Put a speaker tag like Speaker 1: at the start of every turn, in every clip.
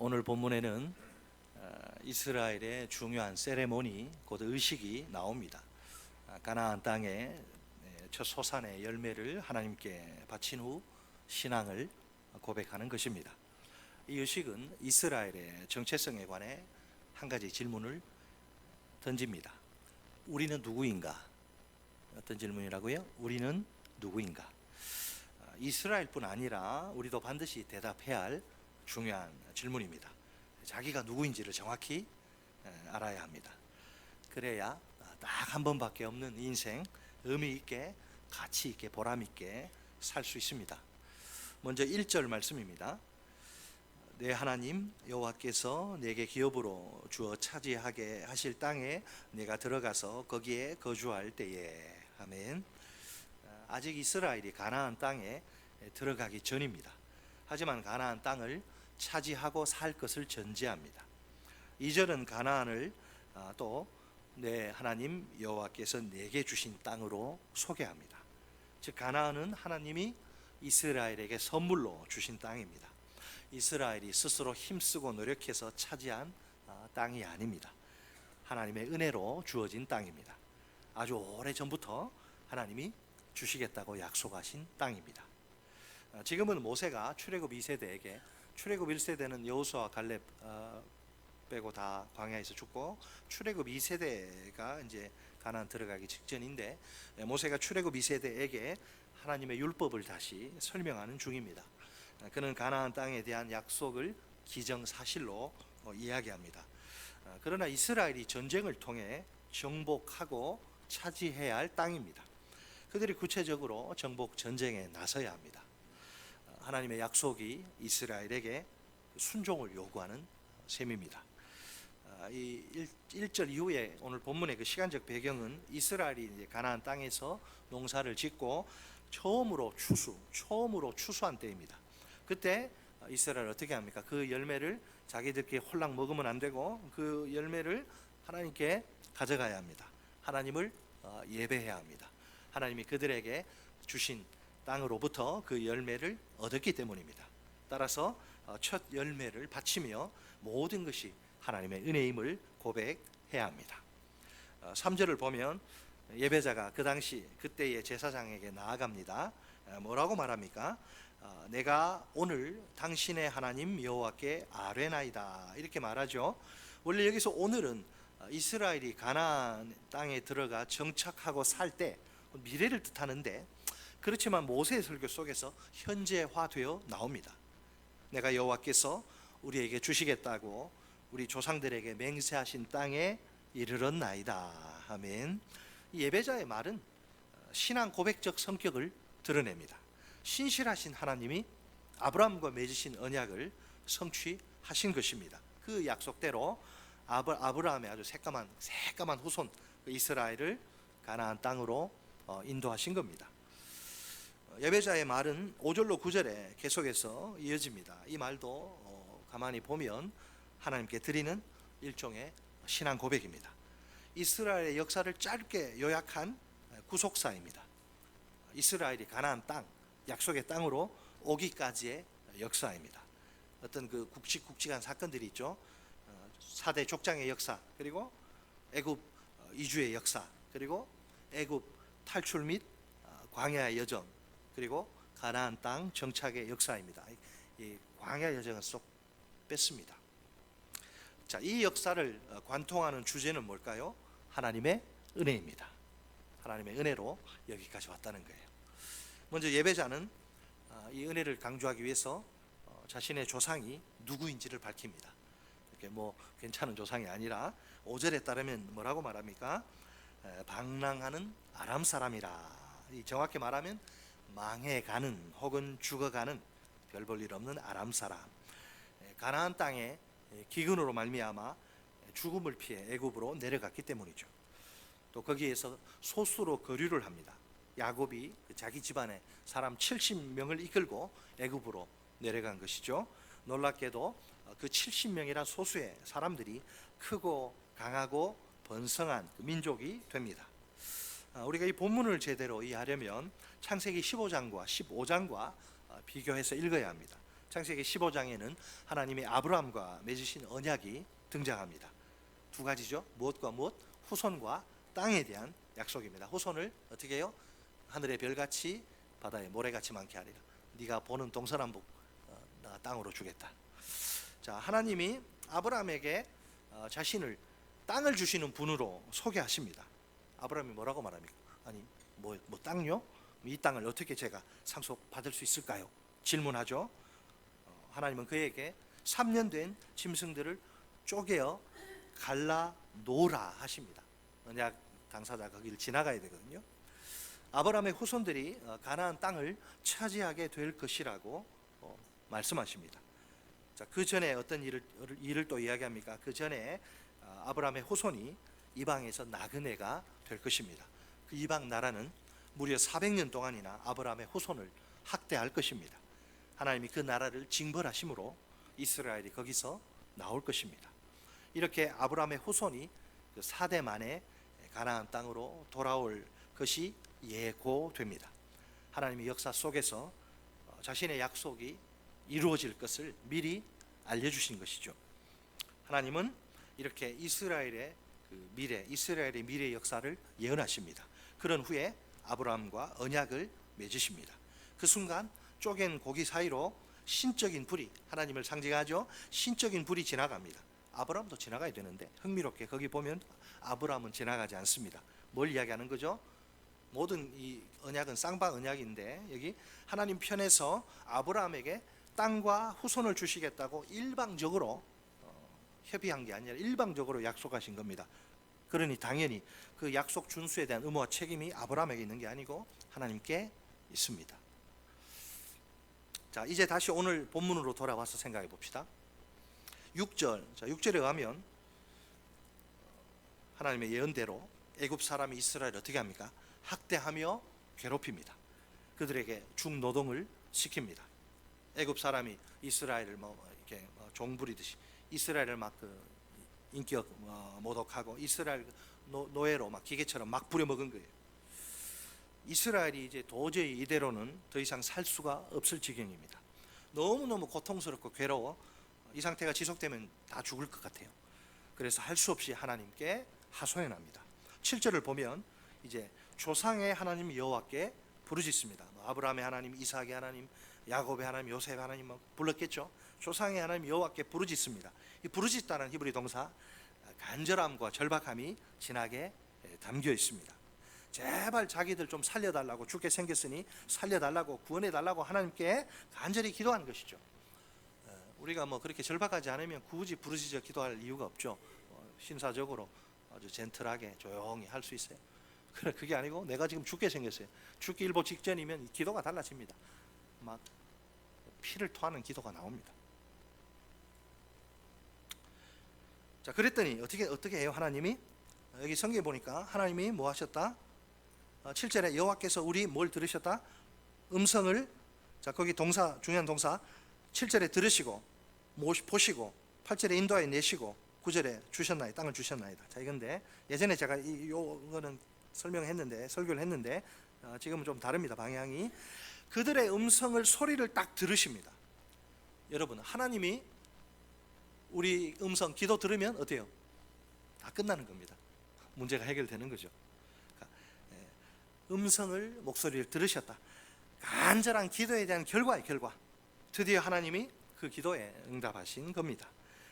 Speaker 1: 오늘 본문에는 이스라엘의 중요한 세레모니, 곧 의식이 나옵니다. 가나안 땅의 첫 소산의 열매를 하나님께 바친 후 신앙을 고백하는 것입니다. 이 의식은 이스라엘의 정체성에 관해 한 가지 질문을 던집니다. 우리는 누구인가? 어떤 질문이라고요? 우리는 누구인가? 이스라엘뿐 아니라 우리도 반드시 대답해야 할 중요한 질문입니다. 자기가 누구인지를 정확히 알아야 합니다. 그래야 딱 한 번밖에 없는 인생 의미 있게, 가치 있게, 보람 있게 살 수 있습니다. 먼저 1절 말씀입니다. 내 하나님 여호와께서 내게 기업으로 주어 차지하게 하실 땅에 내가 들어가서 거기에 거주할 때에. 아멘. 아직 이스라엘이 가나안 땅에 들어가기 전입니다. 하지만 가나안 땅을 차지하고 살 것을 전제합니다. 2절은 가나안을 또 내 하나님 여호와께서 내게 주신 땅으로 소개합니다. 즉 가나안은 하나님이 이스라엘에게 선물로 주신 땅입니다. 이스라엘이 스스로 힘쓰고 노력해서 차지한 땅이 아닙니다. 하나님의 은혜로 주어진 땅입니다. 아주 오래전부터 하나님이 주시겠다고 약속하신 땅입니다. 지금은 모세가 출애굽 2세대에게, 출애굽 1세대는 여호수아와 갈렙 빼고 다 광야에서 죽고 출애굽 2세대가 이제 가나안 들어가기 직전인데, 모세가 출애굽 2세대에게 하나님의 율법을 다시 설명하는 중입니다. 그는 가나안 땅에 대한 약속을 기정사실로 이야기합니다. 그러나 이스라엘이 전쟁을 통해 정복하고 차지해야 할 땅입니다. 그들이 구체적으로 정복 전쟁에 나서야 합니다. 하나님의 약속이 이스라엘에게 순종을 요구하는 셈입니다. 이 1절 이후에 오늘 본문의 그 시간적 배경은 이스라엘이 이제 가나안 땅에서 농사를 짓고 처음으로 추수한 때입니다. 그때 이스라엘 어떻게 합니까? 그 열매를 자기들끼리 홀랑 먹으면 안 되고 그 열매를 하나님께 가져가야 합니다. 하나님을 예배해야 합니다. 하나님이 그들에게 주신 땅으로부터 그 열매를 얻었기 때문입니다. 따라서 첫 열매를 바치며 모든 것이 하나님의 은혜임을 고백해야 합니다. 3절을 보면 예배자가 그 당시 그때의 제사장에게 나아갑니다. 뭐라고 말합니까? 내가 오늘 당신의 하나님 여호와께 아뢰나이다, 이렇게 말하죠. 원래 여기서 오늘은 이스라엘이 가나안 땅에 들어가 정착하고 살 때, 미래를 뜻하는데, 그렇지만 모세의 설교 속에서 현재화되어 나옵니다. 내가 여호와께서 우리에게 주시겠다고 우리 조상들에게 맹세하신 땅에 이르렀나이다. 아멘. 예배자의 말은 신앙 고백적 성격을 드러냅니다. 신실하신 하나님이 아브라함과 맺으신 언약을 성취하신 것입니다. 그 약속대로 아브라함의 아주 새까만 후손 이스라엘을 가나안 땅으로 인도하신 겁니다. 예배자의 말은 5절로 9절에 계속해서 이어집니다. 이 말도 가만히 보면 하나님께 드리는 일종의 신앙 고백입니다. 이스라엘의 역사를 짧게 요약한 구속사입니다. 이스라엘이 가나안 땅, 약속의 땅으로 오기까지의 역사입니다. 어떤 그 굵직굵직한 사건들이 있죠. 4대 족장의 역사, 그리고 애굽 이주의 역사, 그리고 애굽 탈출 및 광야의 여정, 그리고 가나안 땅 정착의 역사입니다. 이 광야 여정은 쏙 뺐습니다. 자, 이 역사를 관통하는 주제는 뭘까요? 하나님의 은혜입니다. 하나님의 은혜로 여기까지 왔다는 거예요. 먼저 예배자는 이 은혜를 강조하기 위해서 자신의 조상이 누구인지를 밝힙니다. 이렇게 뭐 괜찮은 조상이 아니라 5절에 따르면 뭐라고 말합니까? 방랑하는 아람 사람이라. 정확히 말하면 망해가는 혹은 죽어가는 별 볼 일 없는 아람 사람. 가나안 땅에 기근으로 말미암아 죽음을 피해 애굽으로 내려갔기 때문이죠. 또 거기에서 소수로 거류를 합니다. 야곱이 자기 집안의 사람 70명을 이끌고 애굽으로 내려간 것이죠. 놀랍게도 그 70명이란 소수의 사람들이 크고 강하고 번성한 민족이 됩니다. 우리가 이 본문을 제대로 이해하려면 창세기 15장과 15장과 비교해서 읽어야 합니다. 창세기 15장에는 하나님이 아브라함과 맺으신 언약이 등장합니다. 두 가지죠. 무엇과 무엇? 후손과 땅에 대한 약속입니다. 후손을 어떻게 해요? 하늘의 별같이 바다의 모래같이 많게 하리라. 네가 보는 동서남북 나 땅으로 주겠다. 자, 하나님이 아브라함에게 자신을 땅을 주시는 분으로 소개하십니다. 아브라함이 뭐라고 말합니까? 아니 뭐 땅요? 이 땅을 어떻게 제가 상속받을 수 있을까요? 질문하죠. 하나님은 그에게 3년 된 짐승들을 쪼개어 갈라 놓으라 하십니다. 언약 당사자 거기를 지나가야 되거든요. 아브라함의 후손들이 가나안 땅을 차지하게 될 것이라고 말씀하십니다. 자, 그 전에 어떤 일을 또 이야기합니까? 그 전에 아브라함의 후손이 이방에서 나그네가 될 것입니다. 그 이방 나라는 무려 400년 동안이나 아브라함의 후손을 학대할 것입니다. 하나님이 그 나라를 징벌하심으로 이스라엘이 거기서 나올 것입니다. 이렇게 아브라함의 후손이 그 4대 만에 가나안 땅으로 돌아올 것이 예고됩니다. 하나님의 역사 속에서 자신의 약속이 이루어질 것을 미리 알려주신 것이죠. 하나님은 이렇게 이스라엘의 미래 역사를 예언하십니다. 그런 후에 아브라함과 언약을 맺으십니다. 그 순간 쪼갠 고기 사이로 신적인 불이, 하나님을 상징하죠. 신적인 불이 지나갑니다. 아브라함도 지나가야 되는데 흥미롭게 거기 보면 아브라함은 지나가지 않습니다. 뭘 이야기하는 거죠? 모든 이 언약은 쌍방 언약인데 여기 하나님 편에서 아브라함에게 땅과 후손을 주시겠다고 일방적으로 협의한 게 아니라 일방적으로 약속하신 겁니다. 그러니 당연히 그 약속 준수에 대한 의무와 책임이 아브라함에게 있는 게 아니고 하나님께 있습니다. 자, 이제 다시 오늘 본문으로 돌아와서 생각해 봅시다. 6절, 6절에 의하면 하나님의 예언대로 애굽 사람이 이스라엘을 어떻게 합니까? 학대하며 괴롭힙니다. 그들에게 중노동을 시킵니다. 애굽 사람이 이스라엘을 이렇게 종부리듯이 이스라엘을 막 인격 모독하고 이스라엘 노예로 막 기계처럼 막 부려먹은 거예요. 이스라엘이 이제 도저히 이대로는 더 이상 살 수가 없을 지경입니다. 너무너무 고통스럽고 괴로워 이 상태가 지속되면 다 죽을 것 같아요. 그래서 할 수 없이 하나님께 하소연합니다. 7절을 보면 이제 조상의 하나님 여호와께 부르짖습니다. 아브라함의 하나님, 이삭의 하나님, 야곱의 하나님, 요셉의 하나님 불렀겠죠. 조상의 하나님 여호와께 부르짖습니다. 이 부르짖다는 히브리 동사 간절함과 절박함이 진하게 담겨 있습니다. 제발 자기들 좀 살려달라고, 죽게 생겼으니 살려달라고, 구원해달라고 하나님께 간절히 기도하는 것이죠. 우리가 그렇게 절박하지 않으면 굳이 부르짖어 기도할 이유가 없죠. 신사적으로 아주 젠틀하게 조용히 할 수 있어요. 그게 아니고 내가 지금 죽게 생겼어요. 죽기 일보 직전이면 기도가 달라집니다. 막 피를 토하는 기도가 나옵니다. 자, 그랬더니 어떻게 해요? 하나님이 여기 성경에 보니까 하나님이 뭐 하셨다? 7절에 여호와께서 우리 뭘 들으셨다? 음성을, 자 거기 동사, 중요한 동사 7절에 들으시고 보시고 8절에 인도하여 내시고 9절에 주셨나이다, 땅을 주셨나이다. 자, 이건데 예전에 제가 이거는 설교를 했는데 지금은 좀 다릅니다. 방향이 그들의 음성을, 소리를 딱 들으십니다. 여러분, 하나님이 우리 음성, 기도 들으면 어때요? 다 끝나는 겁니다. 문제가 해결되는 거죠. 음성을, 목소리를 들으셨다. 간절한 기도에 대한 결과의 결과. 드디어 하나님이 그 기도에 응답하신 겁니다.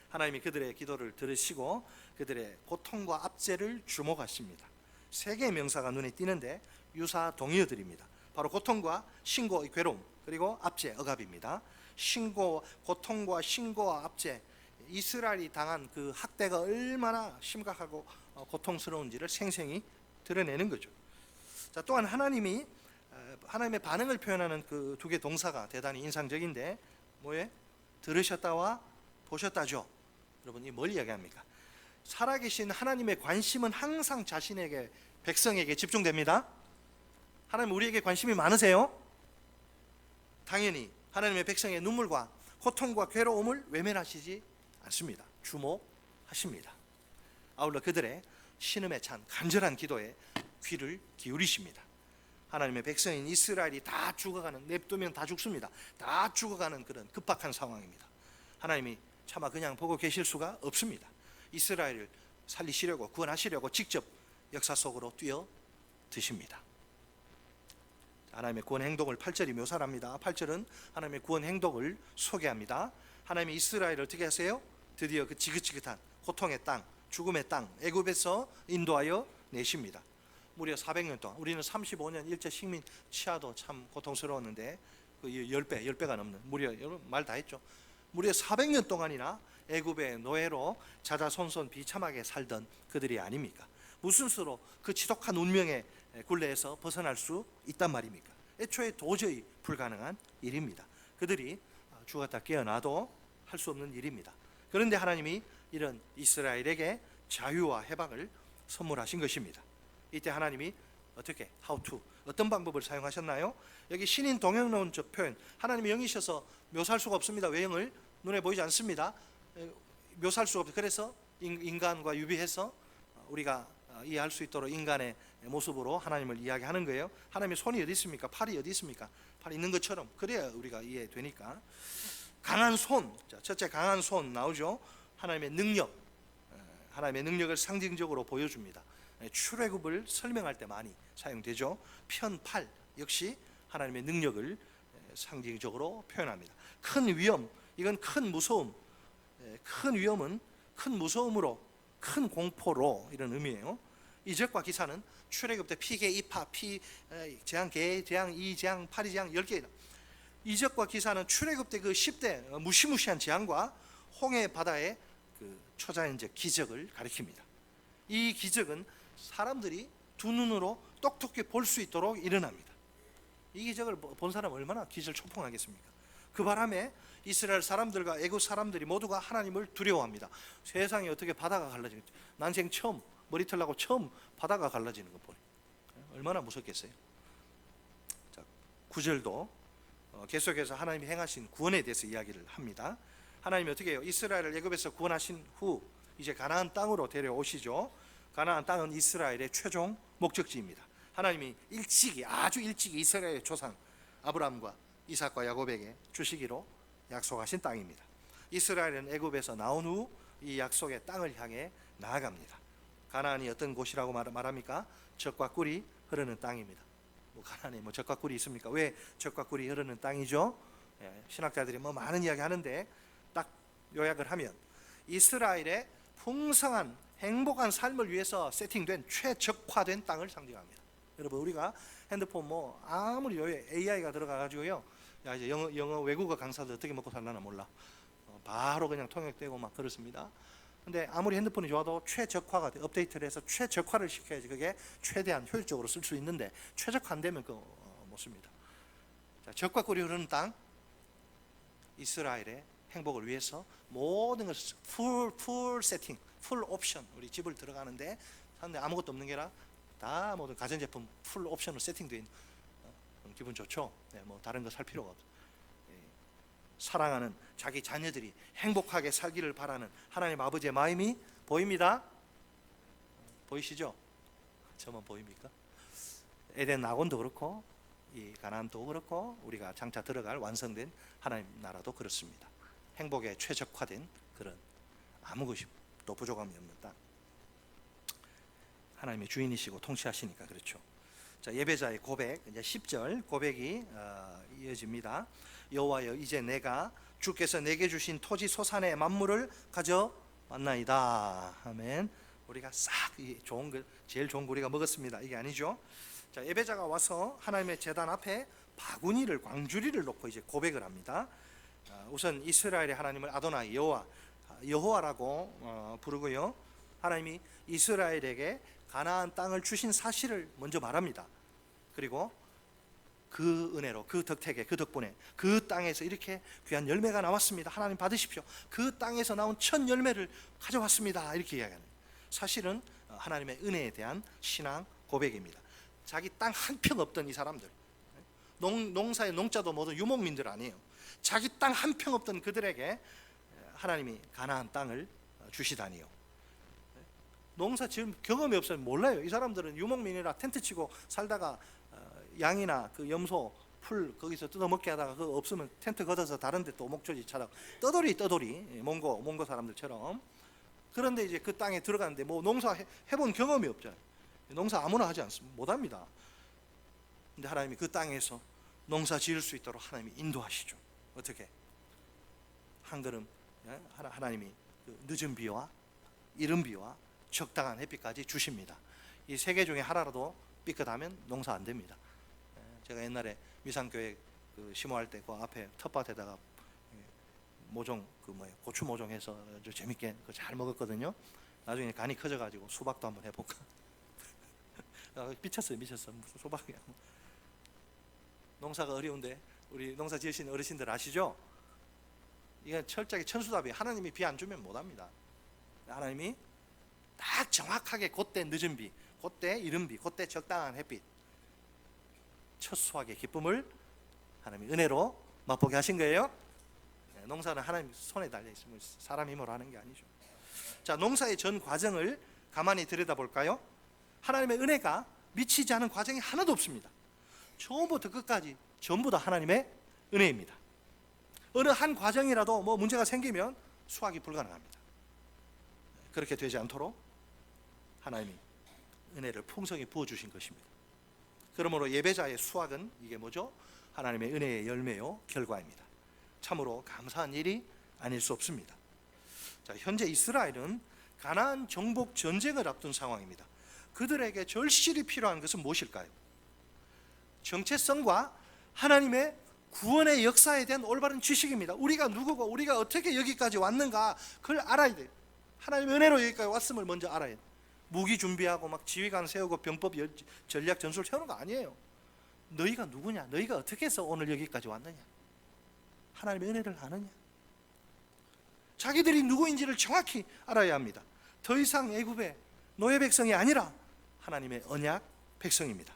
Speaker 1: 하나님이 그들의 기도를 들으시고 그들의 고통과 압제를 주목하십니다. 세 개의 명사가 눈에 띄는데 유사 동의어들입니다. 바로 고통과 신고, 괴로움, 그리고 압제, 억압입니다. 고통과 신고와 압제, 이스라엘이 당한 그 학대가 얼마나 심각하고 고통스러운지를 생생히 드러내는 거죠. 자, 또한 하나님의 반응을 표현하는 그 두 개 동사가 대단히 인상적인데 뭐에? 들으셨다와 보셨다죠. 여러분, 이 뭘 이야기합니까? 살아계신 하나님의 관심은 항상 자신에게, 백성에게 집중됩니다. 하나님 우리에게 관심이 많으세요? 당연히 하나님의 백성의 눈물과 고통과 괴로움을 외면하시지 않습니다. 주목하십니다. 아울러 그들의 신음에 찬 간절한 기도에 귀를 기울이십니다. 하나님의 백성인 이스라엘이 다 죽어가는, 냅두면 다 죽습니다. 다 죽어가는 그런 급박한 상황입니다. 하나님이 차마 그냥 보고 계실 수가 없습니다. 이스라엘을 살리시려고, 구원하시려고 직접 역사 속으로 뛰어 드십니다. 하나님의 구원 행동을 8절이 묘사합니다. 8절은 하나님의 구원 행동을 소개합니다. 하나님이 이스라엘을 어떻게 하세요? 드디어 그 지긋지긋한 고통의 땅, 죽음의 땅, 애굽에서 인도하여 내십니다. 무려 400년 동안, 우리는 35년 일제 식민 치하도 참 고통스러웠는데 그 10배가 넘는, 무려, 여러분 말 다 했죠. 무려 400년 동안이나 애굽의 노예로 자자손손 비참하게 살던 그들이 아닙니까? 무슨 수로 그 지독한 운명의 굴레에서 벗어날 수 있단 말입니까? 애초에 도저히 불가능한 일입니다. 그들이 죽었다 깨어나도 할 수 없는 일입니다. 그런데 하나님이 이런 이스라엘에게 자유와 해방을 선물하신 것입니다. 이때 하나님이 어떻게, how to, 어떤 방법을 사용하셨나요? 여기 신인 동영론적 표현, 하나님이 영이셔서 묘사할 수가 없습니다. 외형을 눈에 보이지 않습니다. 묘사할 수가 없어요. 그래서 인간과 유비해서 우리가 이해할 수 있도록 인간의 모습으로 하나님을 이야기하는 거예요. 하나님의 손이 어디 있습니까? 팔이 어디 있습니까? 팔이 있는 것처럼, 그래야 우리가 이해되니까. 강한 손, 첫째 강한 손 나오죠. 하나님의 능력, 하나님의 능력을 상징적으로 보여줍니다. 출애굽을 설명할 때 많이 사용되죠. 편팔 역시 하나님의 능력을 상징적으로 표현합니다. 큰 위험, 이건 큰 무서움, 큰 위험은 큰 무서움으로, 큰 공포로, 이런 의미예요. 이적과 기사는 출애굽 때 피계, 이파, 재앙, 개, 재앙, 이재앙, 파리재앙 10개. 이적과 기사는 출애굽 때 그 10대 무시무시한 재앙과 홍해 바다의 그 초자연적 기적을 가리킵니다. 이 기적은 사람들이 두 눈으로 똑똑히 볼 수 있도록 일어납니다. 이 기적을 본 사람 얼마나 기절초풍하겠습니까? 그 바람에 이스라엘 사람들과 애굽 사람들이 모두가 하나님을 두려워합니다. 세상에 어떻게 바다가 갈라지겠지? 난생 처음, 머리털 나고 처음 바다가 갈라지는 거 보니 얼마나 무섭겠어요. 자, 9절도 계속해서 하나님이 행하신 구원에 대해서 이야기를 합니다. 하나님이 어떻게 해요? 이스라엘을 애굽에서 구원하신 후 이제 가나안 땅으로 데려오시죠. 가나안 땅은 이스라엘의 최종 목적지입니다. 하나님이 아주 일찍이 이스라엘의 조상 아브라함과 이삭과 야곱에게 주시기로 약속하신 땅입니다. 이스라엘은 애굽에서 나온 후 이 약속의 땅을 향해 나아갑니다. 가나안이 어떤 곳이라고 말합니까? 젖과 꿀이 흐르는 땅입니다. 가나안에 젖과 꿀이 있습니까? 왜 젖과 꿀이 흐르는 땅이죠? 신학자들이 많은 이야기 하는데 딱 요약을 하면 이스라엘의 풍성한 행복한 삶을 위해서 세팅된 최적화된 땅을 상징합니다. 여러분, 우리가 핸드폰 아무리 AI가 들어가가지고요, 야 이제 영어 외국어 강사들 어떻게 먹고 살려나 몰라. 바로 그냥 통역되고 막 그렇습니다. 근데 아무리 핸드폰이 좋아도 최적화가 돼, 업데이트를 해서 최적화를 시켜야지 그게 최대한 효율적으로 쓸 수 있는데 최적화 안 되면 그거 못 씁니다. 자, 젖과 꿀이 흐르는 땅, 이스라엘의 행복을 위해서 모든 것을 풀 세팅, 풀 옵션, 우리 집을 들어가는데 아무것도 없는 게라 다 모든 가전제품 풀 옵션으로 세팅되어 있는, 기분 좋죠. 다른 거 살 필요가 없어요. 사랑하는 자기 자녀들이 행복하게 살기를 바라는 하나님 아버지의 마음이 보입니다. 보이시죠? 저만 보입니까? 에덴 낙원도 그렇고 이 가나안도 그렇고 우리가 장차 들어갈 완성된 하나님 나라도 그렇습니다. 행복에 최적화된 그런 아무것도 부족함이 없는 땅. 하나님의 주인이시고 통치하시니까 그렇죠. 자, 예배자의 고백, 이제 10절 고백이 이어집니다. 여호와여, 이제 내가 주께서 내게 주신 토지 소산의 만물을 가져왔나이다. 아멘. 우리가 싹 좋은 거, 제일 좋은 거 우리가 먹었습니다. 이게 아니죠. 자, 예배자가 와서 하나님의 제단 앞에 바구니를, 광주리를 놓고 이제 고백을 합니다. 우선 이스라엘의 하나님을 아도나이, 여호와라고 부르고요. 하나님이 이스라엘에게 가나안 땅을 주신 사실을 먼저 말합니다. 그리고 그 은혜로, 그 덕택에, 그 덕분에 그 땅에서 이렇게 귀한 열매가 나왔습니다. 하나님 받으십시오. 그 땅에서 나온 첫 열매를 가져왔습니다. 이렇게 이야기하는, 사실은 하나님의 은혜에 대한 신앙 고백입니다. 자기 땅 한 평 없던 이 사람들, 농사의 농자도 모두 유목민들 아니에요. 자기 땅 한 평 없던 그들에게 하나님이 가나안 땅을 주시다니요. 농사 지은 경험이 없어요. 몰라요. 이 사람들은 유목민이라 텐트 치고 살다가 양이나 그 염소, 풀 거기서 뜯어먹게 하다가 그거 없으면 텐트 걷어서 다른 데 또 목조지 찾아 떠돌이 몽고 사람들처럼. 그런데 이제 그 땅에 들어가는데 뭐 농사 해본 경험이 없잖아요. 농사 아무나 하지 않습니다. 못합니다. 근데 하나님이 그 땅에서 농사 지을 수 있도록 하나님이 인도하시죠. 어떻게? 한 걸음 하나님이 그 늦은 비와 이른 비와 적당한 햇빛까지 주십니다. 이 세 개 중에 하나라도 삐끗하면 농사 안 됩니다. 제가 옛날에 미상교회 그 심호할 때 그 앞에 텃밭에다가 모종 고추 모종해서 아주 재밌게 잘 먹었거든요. 나중에 간이 커져가지고 수박도 한번 해볼까. 미쳤어요. 무슨 수박이야. 농사가 어려운데 우리 농사 지으신 어르신들 아시죠? 이건 철저하게 천수답이에요. 하나님이 비 안 주면 못합니다. 하나님이 딱 정확하게 그때 늦은 비, 그때 이른 비, 그때 적당한 햇빛, 첫 수확의 기쁨을 하나님이 은혜로 맛보게 하신 거예요. 농사는 하나님 손에 달려 있으면 사람 힘으로 하는 게 아니죠. 자, 농사의 전 과정을 가만히 들여다볼까요? 하나님의 은혜가 미치지 않은 과정이 하나도 없습니다. 처음부터 끝까지 전부 다 하나님의 은혜입니다. 어느 한 과정이라도 뭐 문제가 생기면 수확이 불가능합니다. 그렇게 되지 않도록 하나님이 은혜를 풍성히 부어주신 것입니다. 그러므로 예배자의 수확은 이게 뭐죠? 하나님의 은혜의 열매요 결과입니다. 참으로 감사한 일이 아닐 수 없습니다. 자, 현재 이스라엘은 가나안 정복 전쟁을 앞둔 상황입니다. 그들에게 절실히 필요한 것은 무엇일까요? 정체성과 하나님의 구원의 역사에 대한 올바른 지식입니다. 우리가 누구고 우리가 어떻게 여기까지 왔는가 그걸 알아야 돼요. 하나님의 은혜로 여기까지 왔음을 먼저 알아야 돼요. 무기 준비하고 막 지휘관 세우고 병법 전략 전술 세우는 거 아니에요. 너희가 누구냐? 너희가 어떻게 해서 오늘 여기까지 왔느냐? 하나님의 은혜를 아느냐? 자기들이 누구인지를 정확히 알아야 합니다. 더 이상 애굽의 노예 백성이 아니라 하나님의 언약 백성입니다.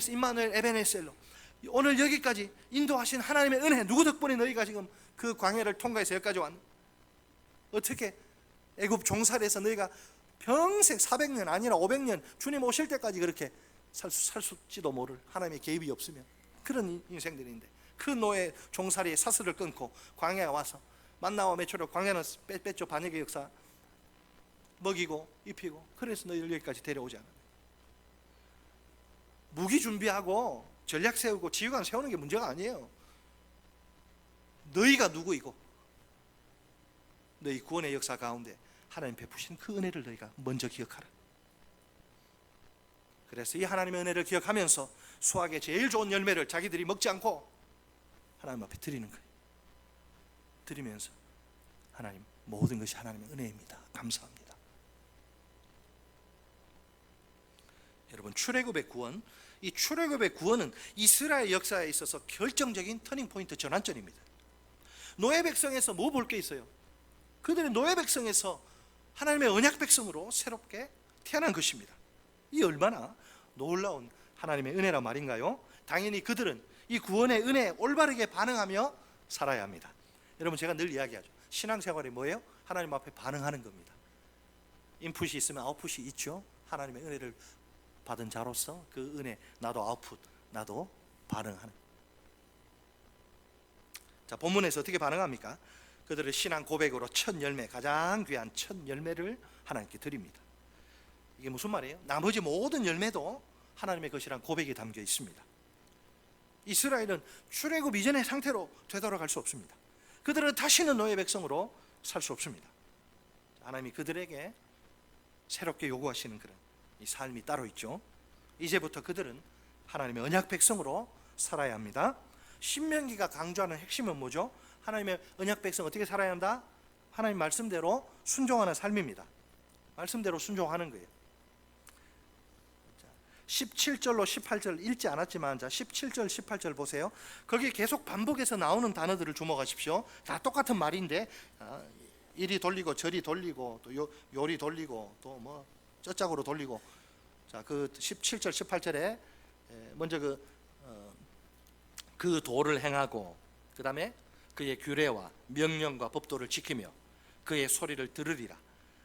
Speaker 1: 임마누엘 에베네셀로, 오늘 여기까지 인도하신 하나님의 은혜, 누구 덕분에 너희가 지금 그 광야를 통과해서 여기까지 왔느냐? 어떻게 애굽 종살이에서 너희가 평생 400년 아니라 500년 주님 오실 때까지 그렇게 살수지도 모를, 하나님의 개입이 없으면 그런 인생들인데, 그 노예 종살이의 사슬을 끊고 광야에 와서 만나와 메추려, 광야는 뺐죠. 반역의 역사, 먹이고 입히고, 그래서 너희를 여기까지 데려오지 않아요. 무기 준비하고 전략 세우고 지휘관 세우는 게 문제가 아니에요. 너희가 누구이고 너희 구원의 역사 가운데 하나님 베푸신 그 은혜를 너희가 먼저 기억하라. 그래서 이 하나님의 은혜를 기억하면서 수확의 제일 좋은 열매를 자기들이 먹지 않고 하나님 앞에 드리는 거예요. 드리면서 하나님, 모든 것이 하나님의 은혜입니다. 감사합니다. 여러분, 출애굽의 구원, 이 출애굽의 구원은 이스라엘 역사에 있어서 결정적인 터닝포인트, 전환점입니다. 노예 백성에서 뭐 볼 게 있어요? 그들의 노예 백성에서 하나님의 언약 백성으로 새롭게 태어난 것입니다. 이 얼마나 놀라운 하나님의 은혜란 말인가요? 당연히 그들은 이 구원의 은혜에 올바르게 반응하며 살아야 합니다. 여러분, 제가 늘 이야기하죠. 신앙생활이 뭐예요? 하나님 앞에 반응하는 겁니다. 인풋이 있으면 아웃풋이 있죠. 하나님의 은혜를 받은 자로서 그 은혜, 나도 아웃풋, 나도 반응하는. 자, 본문에서 어떻게 반응합니까? 그들의 신앙 고백으로 첫 열매, 가장 귀한 첫 열매를 하나님께 드립니다. 이게 무슨 말이에요? 나머지 모든 열매도 하나님의 것이란 고백이 담겨 있습니다. 이스라엘은 출애굽 이전의 상태로 되돌아갈 수 없습니다. 그들은 다시는 노예 백성으로 살 수 없습니다. 하나님이 그들에게 새롭게 요구하시는 그런 이 삶이 따로 있죠. 이제부터 그들은 하나님의 언약 백성으로 살아야 합니다. 신명기가 강조하는 핵심은 뭐죠? 하나님의 언약 백성 어떻게 살아야 한다? 하나님 말씀대로 순종하는 삶입니다. 말씀대로 순종하는 거예요. 17절로 18절 읽지 않았지만, 자 17절 18절 보세요. 거기 계속 반복해서 나오는 단어들을 주목하십시오. 다 똑같은 말인데 이리 돌리고 저리 돌리고 또 요리 돌리고 또 뭐 쩌짝으로 돌리고. 자, 그 17절 18절에 먼저 그 도를 행하고, 그 다음에 그의 규례와 명령과 법도를 지키며 그의 소리를 들으리라.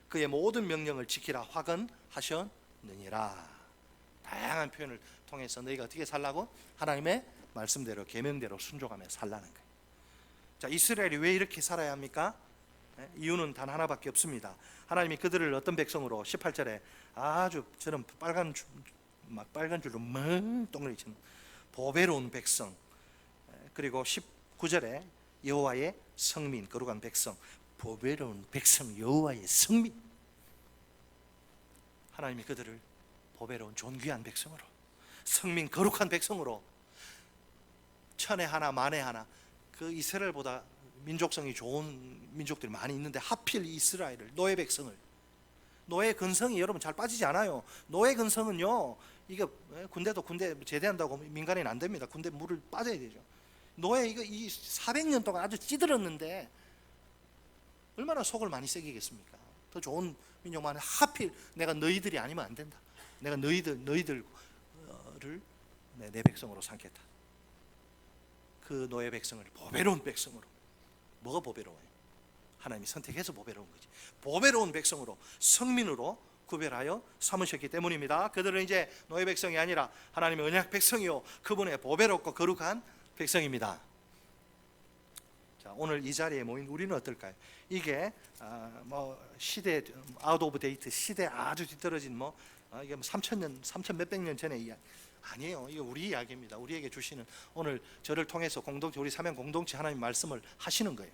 Speaker 1: 그의 모든 명령을 지키라 확언하셨느니라. 다 다양한 표현을 통해서 너희가 어떻게 살라고? 하나님의 말씀대로 계명대로 순종하며 살라는 거예요. 자, 이스라엘이 왜 이렇게 살아야 합니까? 이유는 단 하나밖에 없습니다. 하나님이 그들을 어떤 백성으로 18절에 아주 저런 빨간 줄로 멍덩어리처럼 보배로운 백성, 그리고 19절에 여호와의 성민, 거룩한 백성, 보배로운 백성, 여호와의 성민. 하나님이 그들을 보배로운 존귀한 백성으로, 성민 거룩한 백성으로, 천에 하나 만에 하나, 그 이스라엘보다 민족성이 좋은 민족들이 많이 있는데 하필 이스라엘을, 노예 백성을, 노예 근성이 여러분 잘 빠지지 않아요. 노예 근성은요, 이거 군대 제대한다고 민간인 안 됩니다. 군대 물을 빠져야 되죠. 노예 이거 이 400년 동안 아주 찌들었는데 얼마나 속을 많이 새기겠습니까? 더 좋은 민족만 하필 내가 너희들이 아니면 안 된다. 내가 너희들을 내 백성으로 삼겠다. 그 노예 백성을 보배로운 백성으로. 뭐가 보배로워요? 하나님이 선택해서 보배로운 거지. 보배로운 백성으로, 성민으로 구별하여 삼으셨기 때문입니다. 그들은 이제 노예 백성이 아니라 하나님의 언약 백성이요, 그분의 보배롭고 거룩한 백성입니다. 자, 오늘 이 자리에 모인 우리는 어떨까요? 이게 시대 아웃 오브 데이트, 시대 아주 뒤떨어진 이게 3,000년, 3,000 몇백 년 전의 이야기 아니에요. 이게 우리 이야기입니다. 우리에게 주시는, 오늘 저를 통해서 공동체, 우리 사명 공동체 하나님 말씀을 하시는 거예요.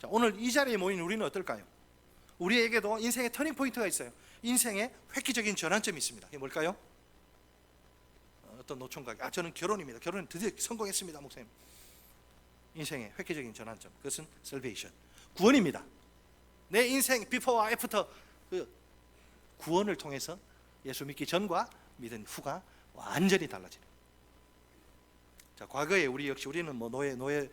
Speaker 1: 자, 오늘 이 자리에 모인 우리는 어떨까요? 우리에게도 인생의 터닝 포인트가 있어요. 인생의 획기적인 전환점이 있습니다. 이게 뭘까요? 어떤 노총각, 저는 결혼입니다. 결혼 드디어 성공했습니다, 목사님. 인생의 획기적인 전환점, 그것은 salvation, 구원입니다. 내 인생 비포와 애프터, 그 구원을 통해서 예수 믿기 전과 믿은 후가 완전히 달라지는. 자, 과거에 우리 역시, 우리는 노예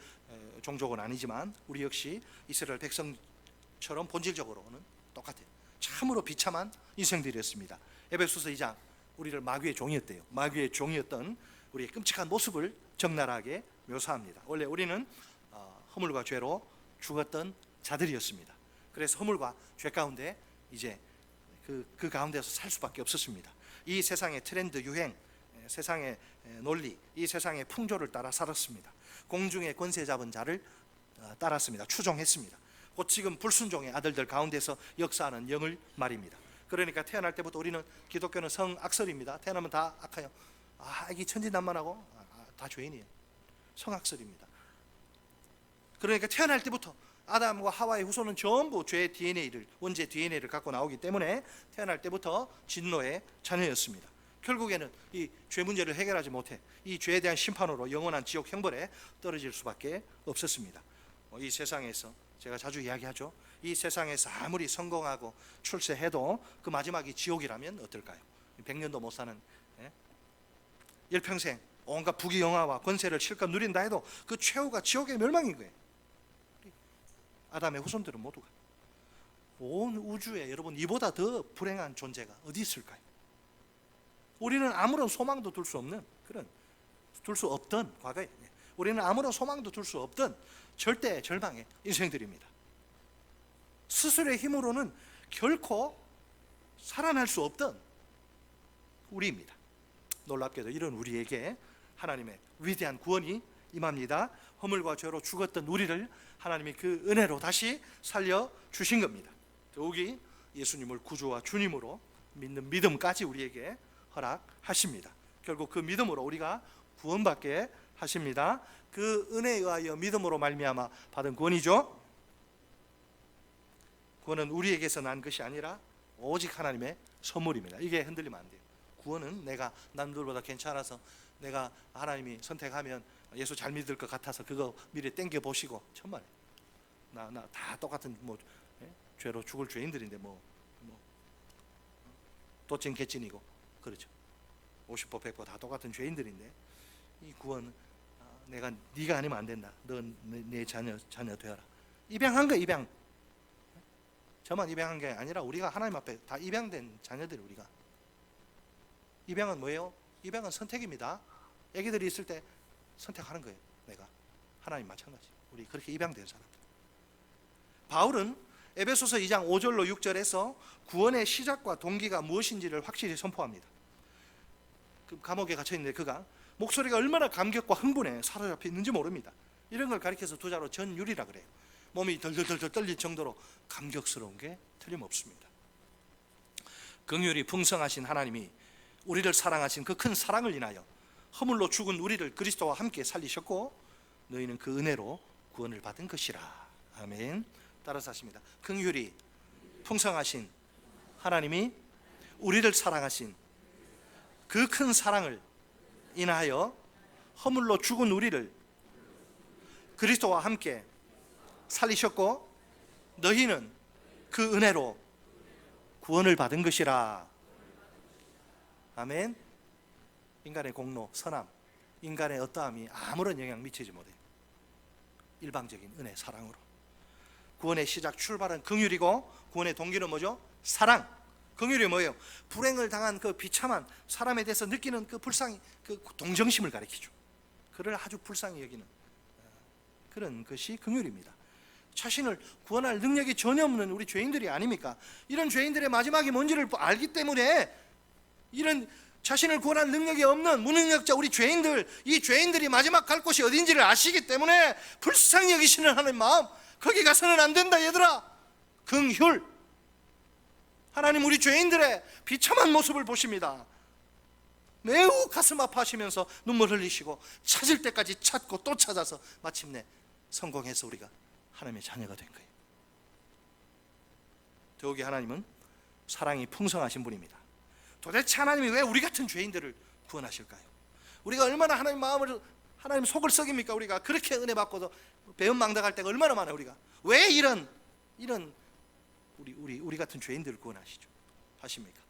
Speaker 1: 종족은 아니지만 우리 역시 이스라엘 백성처럼 본질적으로는 똑같아요. 참으로 비참한 인생들이었습니다. 에베소서 2장 우리를 마귀의 종이었대요. 마귀의 종이었던 우리의 끔찍한 모습을 적나라하게 묘사합니다. 원래 우리는 허물과 죄로 죽었던 자들이었습니다. 그래서 허물과 죄 가운데 이제 그 가운데서 살 수밖에 없었습니다. 이 세상의 트렌드, 유행, 세상의 논리, 이 세상의 풍조를 따라 살았습니다. 공중의 권세 잡은 자를 따랐습니다. 추종했습니다. 곧 지금 불순종의 아들들 가운데서 역사하는 영을 말입니다. 그러니까 태어날 때부터 우리는, 기독교는 성악설입니다. 태어나면 다 악해요. 이게 천진난만하고 다 죄인이에요. 성악설입니다. 그러니까 태어날 때부터 아담과 하와의 후손은 전부 죄의 DNA를, 원죄 DNA를 갖고 나오기 때문에 태어날 때부터 진노의 자녀였습니다. 결국에는 이 죄 문제를 해결하지 못해 이 죄에 대한 심판으로 영원한 지옥 형벌에 떨어질 수밖에 없었습니다. 이 세상에서, 제가 자주 이야기하죠, 이 세상에서 아무리 성공하고 출세해도 그 마지막이 지옥이라면 어떨까요? 100년도 못 사는, 일평생 온갖 부귀영화와 권세를 실컷 누린다 해도 그 최후가 지옥의 멸망인 거예요. 아담의 후손들은 모두가, 온 우주에 여러분 이보다 더 불행한 존재가 어디 있을까요? 우리는 아무런 소망도 둘 수 없는, 둘 수 없던, 과거에 우리는 아무런 소망도 둘 수 없던 절대 절망의 인생들입니다. 스스로의 힘으로는 결코 살아날 수 없던 우리입니다. 놀랍게도 이런 우리에게 하나님의 위대한 구원이 임합니다. 허물과 죄로 죽었던 우리를 하나님이 그 은혜로 다시 살려주신 겁니다. 더욱이 예수님을 구주와 주님으로 믿는 믿음까지 우리에게 허락하십니다. 결국 그 믿음으로 우리가 구원받게 하십니다. 그 은혜에 의하여 믿음으로 말미암아 받은 구원이죠. 구원은 우리에게서 난 것이 아니라 오직 하나님의 선물입니다. 이게 흔들리면 안 돼요. 구원은 내가 남들보다 괜찮아서, 내가 하나님이 선택하면 예수 잘 믿을 것 같아서 그거 미리 땡겨 보시고, 천만에 나 다 똑같은 죄로 죽을 죄인들인데 도찐 개찐이고, 그렇죠. 50보 100보 다 똑같은 죄인들인데, 이 구원, 네가 아니면 안 된다. 넌 내 자녀 되어라. 입양한 거, 입양. 저만 입양한 게 아니라 우리가 하나님 앞에 다 입양된 자녀들. 우리가 입양은 뭐예요? 입양은 선택입니다. 애기들이 있을 때 선택하는 거예요. 내가, 하나님 마찬가지. 우리 그렇게 입양된 사람들. 바울은 에베소서 2장 5절로 6절에서 구원의 시작과 동기가 무엇인지를 확실히 선포합니다. 그 감옥에 갇혀 있는데 그가 목소리가 얼마나 감격과 흥분에 사로잡혀 있는지 모릅니다. 이런 걸 가리켜서 두자로 전율이라 그래요. 몸이 덜덜덜 떨릴 정도로 감격스러운 게 틀림없습니다. 긍휼이 풍성하신 하나님이 우리를 사랑하신 그 큰 사랑을 인하여 허물로 죽은 우리를 그리스도와 함께 살리셨고 너희는 그 은혜로 구원을 받은 것이라. 아멘. 따라서 하십니다. 긍휼이 풍성하신 하나님이 우리를 사랑하신 그 큰 사랑을 인하여 허물로 죽은 우리를 그리스도와 함께 살리셨고 너희는 그 은혜로 구원을 받은 것이라. 아멘. 인간의 공로, 선함, 인간의 어떠함이 아무런 영향 미치지 못해요. 일방적인 은혜, 사랑으로. 구원의 시작, 출발은 긍휼이고 구원의 동기는 뭐죠? 사랑. 긍휼이 뭐예요? 불행을 당한 그 비참한 사람에 대해서 느끼는 그 불쌍히, 그 동정심을 가리키죠. 그를 아주 불쌍히 여기는 그런 것이 긍휼입니다. 자신을 구원할 능력이 전혀 없는 우리 죄인들이 아닙니까? 이런 죄인들의 마지막이 뭔지를 알기 때문에, 이런 자신을 구원할 능력이 없는 무능력자 우리 죄인들, 이 죄인들이 마지막 갈 곳이 어딘지를 아시기 때문에 불쌍히 여기시는 하나님 마음, 거기 가서는 안 된다 얘들아. 긍휼. 하나님 우리 죄인들의 비참한 모습을 보십니다. 매우 가슴 아파하시면서 눈물 흘리시고 찾을 때까지 찾고 또 찾아서 마침내 성공해서 우리가 하나님의 자녀가 된 거예요. 더욱이 하나님은 사랑이 풍성하신 분입니다. 도대체 하나님이 왜 우리 같은 죄인들을 구원하실까요? 우리가 얼마나 하나님 마음을, 하나님 속을 썩입니까? 우리가 그렇게 은혜 받고도 배은망덕할 때가 얼마나 많아요. 우리가 왜 이런 우리 같은 죄인들을 구원하시죠? 하십니까?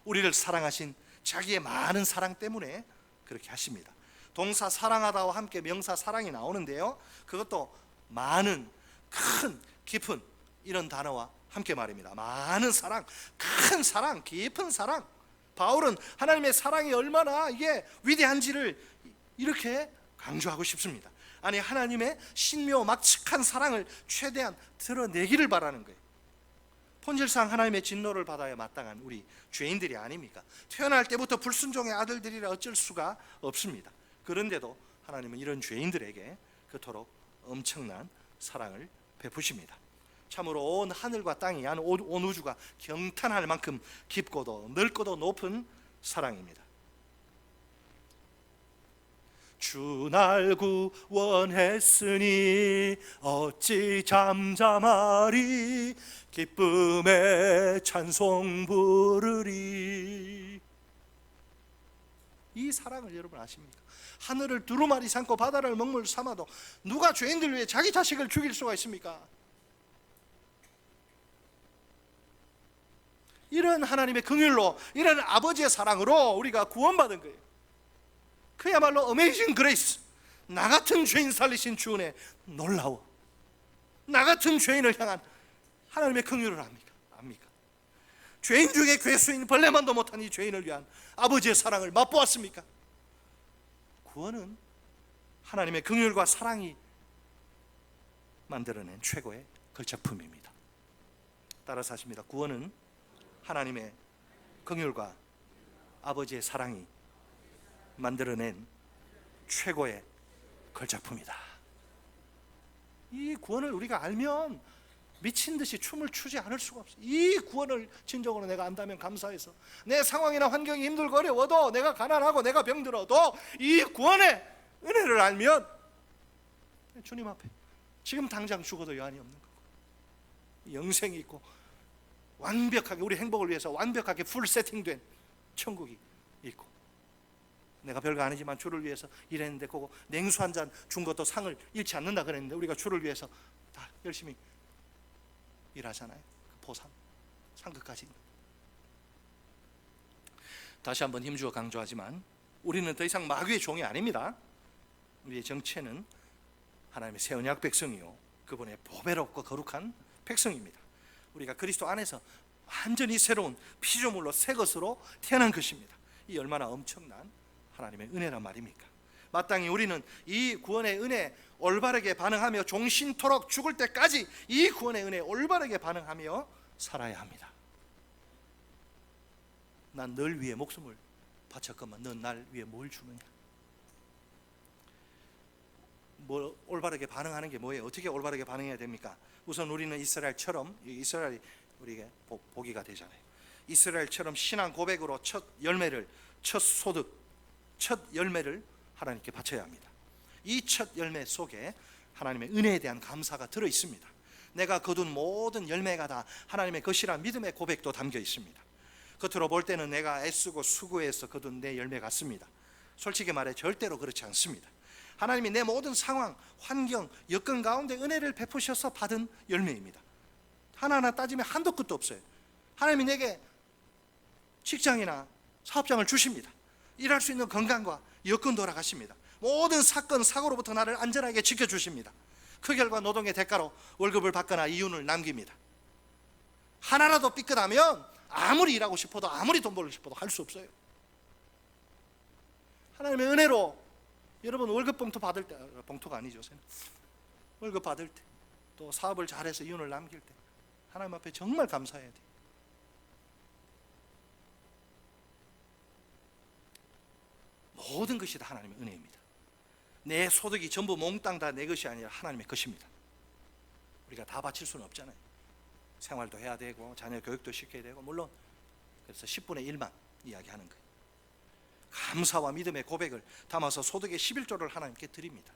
Speaker 1: 우리를 사랑하신 자기의 많은 사랑 때문에 그렇게 하십니다. 동사 사랑하다와 함께 명사 사랑이 나오는데요, 그것도 많은, 큰, 깊은 이런 단어와 함께 말입니다. 많은 사랑, 큰 사랑, 깊은 사랑. 바울은 하나님의 사랑이 얼마나 이게 위대한지를 이렇게 강조하고 싶습니다. 아니, 하나님의 신묘막측한 사랑을 최대한 드러내기를 바라는 거예요. 본질상 하나님의 진노를 받아야 마땅한 우리 죄인들이 아닙니까? 태어날 때부터 불순종의 아들들이라 어쩔 수가 없습니다. 그런데도 하나님은 이런 죄인들에게 그토록 엄청난 사랑을 베푸십니다. 참으로 온 하늘과 땅이, 온 우주가 경탄할 만큼 깊고도 넓고도 높은 사랑입니다. 주 날 구원했으니 어찌 잠잠하리, 기쁨에 찬송 부르리. 이 사랑을 여러분 아십니까? 하늘을 두루마리 삼고 바다를 먹물 삼아도 누가 죄인들 위해 자기 자식을 죽일 수가 있습니까? 이런 하나님의 긍휼로, 이런 아버지의 사랑으로 우리가 구원받은 거예요. 그야말로 어메이징 그레이스. 나 같은 죄인 살리신 주 은혜 놀라워. 나 같은 죄인을 향한 하나님의 긍휼을 압니까? 죄인 중에 괴수인 벌레만도 못한 이 죄인을 위한 아버지의 사랑을 맛보았습니까? 구원은 하나님의 긍휼과 사랑이 만들어낸 최고의 걸작품입니다. 따라서 하십니다. 구원은 하나님의 긍휼과 아버지의 사랑이 만들어낸 최고의 걸작품이다. 이 구원을 우리가 알면 미친 듯이 춤을 추지 않을 수가 없어요. 이 구원을 진정으로 내가 안다면 감사해서, 내 상황이나 환경이 힘들고 어려워도, 내가 가난하고 내가 병들어도 이 구원의 은혜를 알면 주님 앞에 지금 당장 죽어도 여한이 없는 거고, 영생이 있고 완벽하게 우리 행복을 위해서 완벽하게 풀 세팅된 천국이 있고, 내가 별거 아니지만 주를 위해서 일했는데 그거 냉수 한 잔 준 것도 상을 잃지 않는다 그랬는데 우리가 주를 위해서 다 열심히 일하잖아요. 그 보상, 상급까지. 다시 한번 힘주어 강조하지만 우리는 더 이상 마귀의 종이 아닙니다. 우리의 정체는 하나님의 새 언약 백성이요, 그분의 보배롭고 거룩한 백성입니다. 우리가 그리스도 안에서 완전히 새로운 피조물로 새 것으로 태어난 것입니다. 이 얼마나 엄청난 하나님의 은혜란 말입니까? 마땅히 우리는 이 구원의 은혜에 올바르게 반응하며 종신토록 죽을 때까지 이 구원의 은혜에 올바르게 반응하며 살아야 합니다. 난 널 위해 목숨을 바쳤건만 넌 날 위해 뭘 주느냐? 뭐 올바르게 반응하는 게 뭐예요? 어떻게 올바르게 반응해야 됩니까? 우선 우리는 이스라엘처럼, 이스라엘이 우리에게 보기가 되잖아요. 이스라엘처럼 신앙 고백으로 첫 열매를, 첫 소득, 첫 열매를 하나님께 바쳐야 합니다. 이 첫 열매 속에 하나님의 은혜에 대한 감사가 들어 있습니다. 내가 거둔 모든 열매가 다 하나님의 것이란 믿음의 고백도 담겨 있습니다. 겉으로 볼 때는 내가 애쓰고 수고해서 거둔 내 열매 같습니다. 솔직히 말해 절대로 그렇지 않습니다. 하나님이 내 모든 상황, 환경, 여건 가운데 은혜를 베푸셔서 받은 열매입니다. 하나하나 따지면 한도 끝도 없어요. 하나님이 내게 직장이나 사업장을 주십니다. 일할 수 있는 건강과 여건 돌아가십니다. 모든 사건, 사고로부터 나를 안전하게 지켜주십니다. 그 결과 노동의 대가로 월급을 받거나 이윤을 남깁니다. 하나라도 삐끗하면 아무리 일하고 싶어도, 아무리 돈 벌고 싶어도 할 수 없어요. 하나님의 은혜로 여러분 월급 봉투 받을 때, 봉투가 아니죠, 월급 받을 때, 또 사업을 잘해서 이윤을 남길 때 하나님 앞에 정말 감사해야 돼요. 모든 것이 다 하나님의 은혜입니다. 내 소득이 전부 몽땅 다 내 것이 아니라 하나님의 것입니다. 우리가 다 바칠 수는 없잖아요. 생활도 해야 되고 자녀 교육도 시켜야 되고, 물론 그래서 10분의 1만 이야기하는 거예요. 감사와 믿음의 고백을 담아서 소득의 11조를 하나님께 드립니다.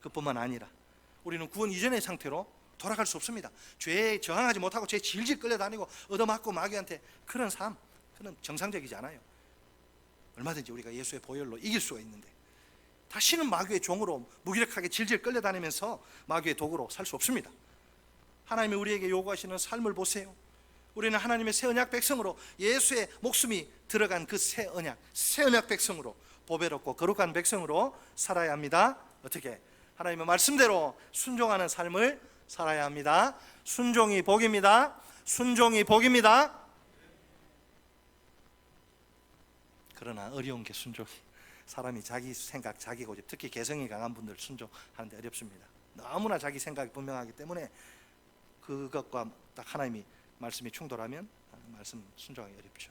Speaker 1: 그뿐만 아니라 우리는 구원 이전의 상태로 돌아갈 수 없습니다. 죄에 저항하지 못하고 죄에 질질 끌려다니고 얻어맞고 마귀한테 그런 삶, 그런 정상적이지 않아요. 얼마든지 우리가 예수의 보혈로 이길 수가 있는데 다시는 마귀의 종으로 무기력하게 질질 끌려다니면서 마귀의 도구로 살 수 없습니다. 하나님이 우리에게 요구하시는 삶을 보세요. 우리는 하나님의 새 언약 백성으로, 예수의 목숨이 들어간 그 새 언약 백성으로, 보배롭고 거룩한 백성으로 살아야 합니다. 어떻게? 하나님의 말씀대로 순종하는 삶을 살아야 합니다. 순종이 복입니다. 순종이 복입니다. 그러나 어려운 게 순종이, 사람이 자기 생각, 자기 고집, 특히 개성이 강한 분들 순종하는데 어렵습니다. 너무나 자기 생각이 분명하기 때문에 그것과 딱 하나님이 말씀이 충돌하면 말씀 순종하기 어렵죠.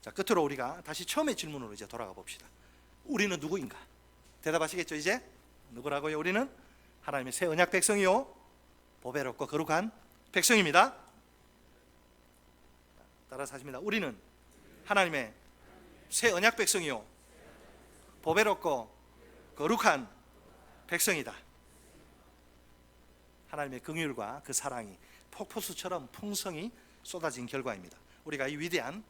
Speaker 1: 자, 끝으로 우리가 다시 처음의 질문으로 이제 돌아가 봅시다. 우리는 누구인가? 대답하시겠죠? 이제 누구라고요? 우리는 하나님의 새 언약 백성이요, 보배롭고 거룩한 백성입니다. 따라서 하십니다. 우리는 하나님의 새 언약 백성이요, 보배롭고 거룩한 백성이다. 하나님의 긍휼과 그 사랑이 폭포수처럼 풍성히 쏟아진 결과입니다. 우리가 이 위대한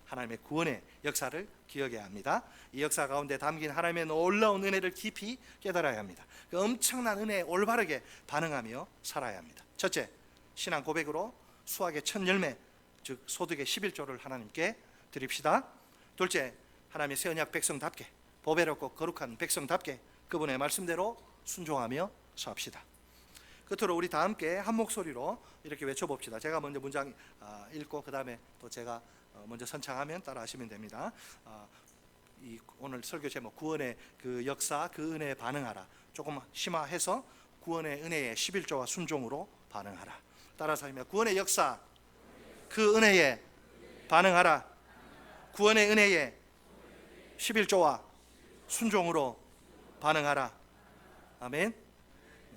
Speaker 1: 하나님의 구원의 역사를 기억해야 합니다. 이 역사 가운데 담긴 하나님의 놀라운 은혜를 깊이 깨달아야 합니다. 그 엄청난 은혜에 올바르게 반응하며 살아야 합니다. 첫째, 신앙 고백으로 수확의 첫 열매, 즉 소득의 11조를 하나님께 드립시다. 둘째, 하나님의 새 언약 백성답게, 보배롭고 거룩한 백성답게 그분의 말씀대로 순종하며 삽시다. 끝으로 우리 다 함께 한 목소리로 이렇게 외쳐봅시다. 제가 먼저 문장 읽고 그 다음에 또 제가 먼저 선창하면 따라 하시면 됩니다. 이 오늘 설교 제목, 구원의 그 역사, 그 은혜에 반응하라. 조금 심화해서 구원의 은혜의 11조와 순종으로 반응하라. 따라서 하시면, 구원의 역사, 그 은혜에 반응하라. 구원의 은혜에 11조와 순종으로 반응하라. 아멘.